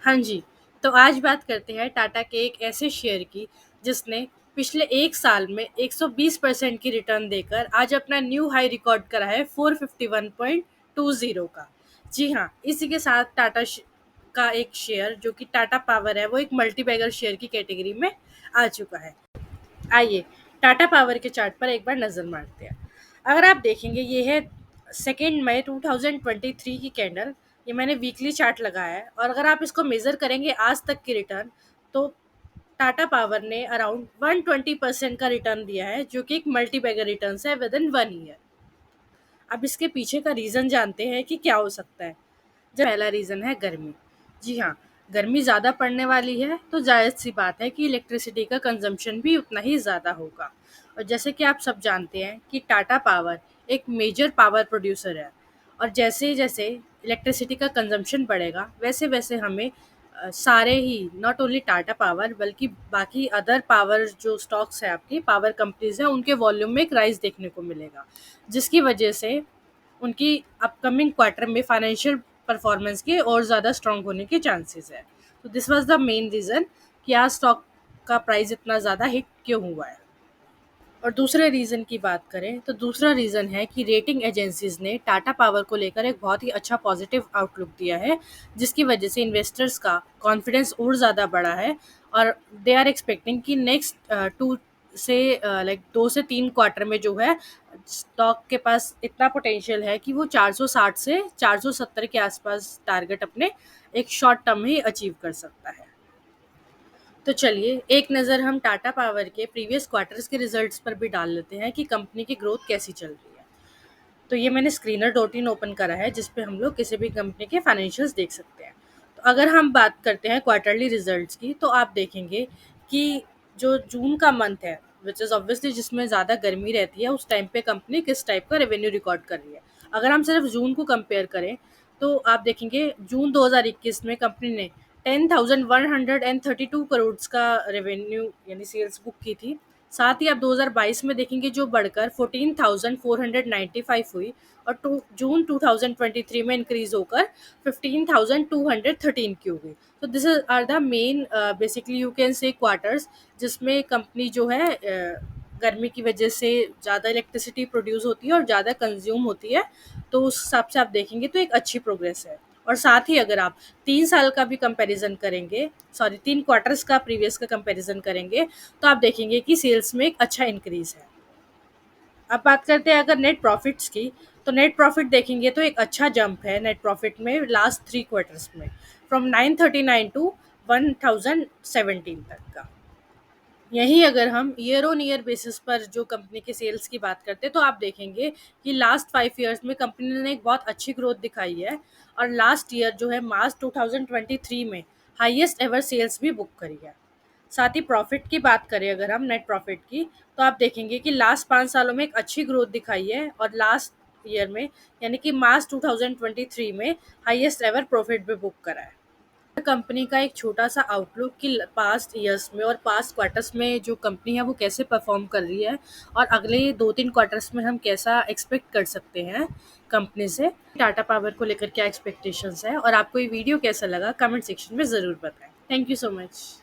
हाँ जी, तो आज बात करते हैं टाटा के एक ऐसे शेयर की जिसने पिछले 1 साल में 120% की रिटर्न देकर आज अपना न्यू हाई रिकॉर्ड करा है 451.20 का। जी हाँ, इसी के साथ का एक शेयर जो कि टाटा पावर है वो एक मल्टी बैगर शेयर की कैटेगरी में आ चुका है। आइए टाटा पावर के चार्ट पर एक बार नज़र मारते हैं। अगर आप देखेंगे ये है 2 मई 2023 की कैंडल। ये मैंने वीकली चार्ट लगाया है और अगर आप इसको मेज़र करेंगे आज तक की रिटर्न, तो टाटा पावर ने अराउंड 120% का रिटर्न दिया है जो कि एक मल्टी बैगर रिटर्न है विद इन 1 ईयर। अब इसके पीछे का रीज़न जानते हैं कि क्या हो सकता है। पहला रीज़न है गर्मी। जी हाँ, गर्मी ज़्यादा पड़ने वाली है तो जायज़ सी बात है कि इलेक्ट्रिसिटी का कंजम्पशन भी उतना ही ज़्यादा होगा। और जैसे कि आप सब जानते हैं कि टाटा पावर एक मेजर पावर प्रोड्यूसर है, और जैसे-जैसे इलेक्ट्रिसिटी का कंजम्पशन बढ़ेगा वैसे-वैसे हमें सारे ही नॉट ओनली टाटा पावर बल्कि बाकी अदर पावर जो स्टॉक्स है आपकी पावर कंपनीज़ हैं उनके वॉल्यूम में एक राइज़ देखने को मिलेगा। जिसकी वजह से उनकी अपकमिंग क्वार्टर में फाइनेंशियल परफॉर्मेंस के और ज़्यादा स्ट्रांग होने के चांसेस है। तो this was the main reason कि आज स्टॉक का प्राइस इतना ज़्यादा हिट क्यों हुआ है। और दूसरे रीज़न की बात करें तो दूसरा रीज़न है कि रेटिंग एजेंसीज ने टाटा पावर को लेकर एक बहुत ही अच्छा पॉजिटिव आउटलुक दिया है, जिसकी वजह से इन्वेस्टर्स का कॉन्फिडेंस और ज़्यादा बढ़ा है। और दे आर एक्सपेक्टिंग कि नेक्स्ट टू से लाइक 2 से 3 क्वार्टर में जो है स्टॉक के पास इतना पोटेंशियल है कि वो 460 से 470 के आसपास टारगेट अपने एक शॉर्ट टर्म में ही अचीव कर सकता है। तो चलिए एक नज़र हम टाटा पावर के प्रीवियस क्वार्टर्स के रिजल्ट्स पर भी डाल लेते हैं कि कंपनी की ग्रोथ कैसी चल रही है। तो ये मैंने स्क्रीनर डॉट इन ओपन करा है जिस पे हम लोग किसी भी कंपनी के फाइनेंशियल्स देख सकते हैं। तो अगर हम बात करते हैं क्वार्टरली रिजल्ट्स की तो आप देखेंगे कि जो जून का मंथ है विच इज़ ऑब्वियसली जिसमें ज़्यादा गर्मी रहती है उस टाइम पे कंपनी किस टाइप का रेवेन्यू रिकॉर्ड कर रही है। अगर हम सिर्फ जून को कंपेयर करें तो आप देखेंगे जून 2021 में कंपनी ने 10,132 करोड़ का रेवेन्यू यानी सेल्स बुक की थी। साथ ही आप 2022 में देखेंगे जो बढ़कर 14,495 हुई और जून 2023 में इंक्रीज होकर 15,213 की हो गई। तो this are the main basically you can say quarters जिसमें कंपनी जो है गर्मी की वजह से ज़्यादा इलेक्ट्रिसिटी प्रोड्यूस होती है और ज़्यादा कंज्यूम होती है। तो उस हिसाब से आप देखेंगे तो एक अच्छी प्रोग्रेस है। और साथ ही अगर आप 3 साल का भी कंपैरिजन करेंगे, सॉरी 3 क्वार्टर्स का प्रीवियस का कंपैरिजन करेंगे, तो आप देखेंगे कि सेल्स में एक अच्छा इंक्रीज है। अब बात करते हैं अगर नेट प्रॉफिट्स की, तो नेट प्रॉफिट देखेंगे तो एक अच्छा जंप है नेट प्रॉफिट में लास्ट 3 क्वार्टर्स में, फ्रॉम 939 टू 1017 तक का। यहीं अगर हम ईयर ऑन ईयर बेसिस पर जो कंपनी के सेल्स की बात करते हैं तो आप देखेंगे कि लास्ट 5 ईयर्स में कंपनी ने एक बहुत अच्छी ग्रोथ दिखाई है। और लास्ट ईयर जो है मार्च 2023 में हाईएस्ट एवर सेल्स भी बुक करी है। साथ ही प्रॉफिट की बात करें अगर हम नेट प्रॉफिट की, तो आप देखेंगे कि लास्ट 5 सालों में एक अच्छी ग्रोथ दिखाई है और लास्ट ईयर में यानी कि मार्च 2023 में हाईएस्ट एवर प्रॉफिट भी बुक करा है। कंपनी का एक छोटा सा आउटलुक कि पास्ट ईयर्स में और पास्ट क्वार्टर्स में जो कंपनी है वो कैसे परफॉर्म कर रही है और अगले 2-3 क्वार्टर्स में हम कैसा एक्सपेक्ट कर सकते हैं कंपनी से। टाटा पावर को लेकर क्या एक्सपेक्टेशंस है और आपको ये वीडियो कैसा लगा कमेंट सेक्शन में ज़रूर बताएं। Thank you so much.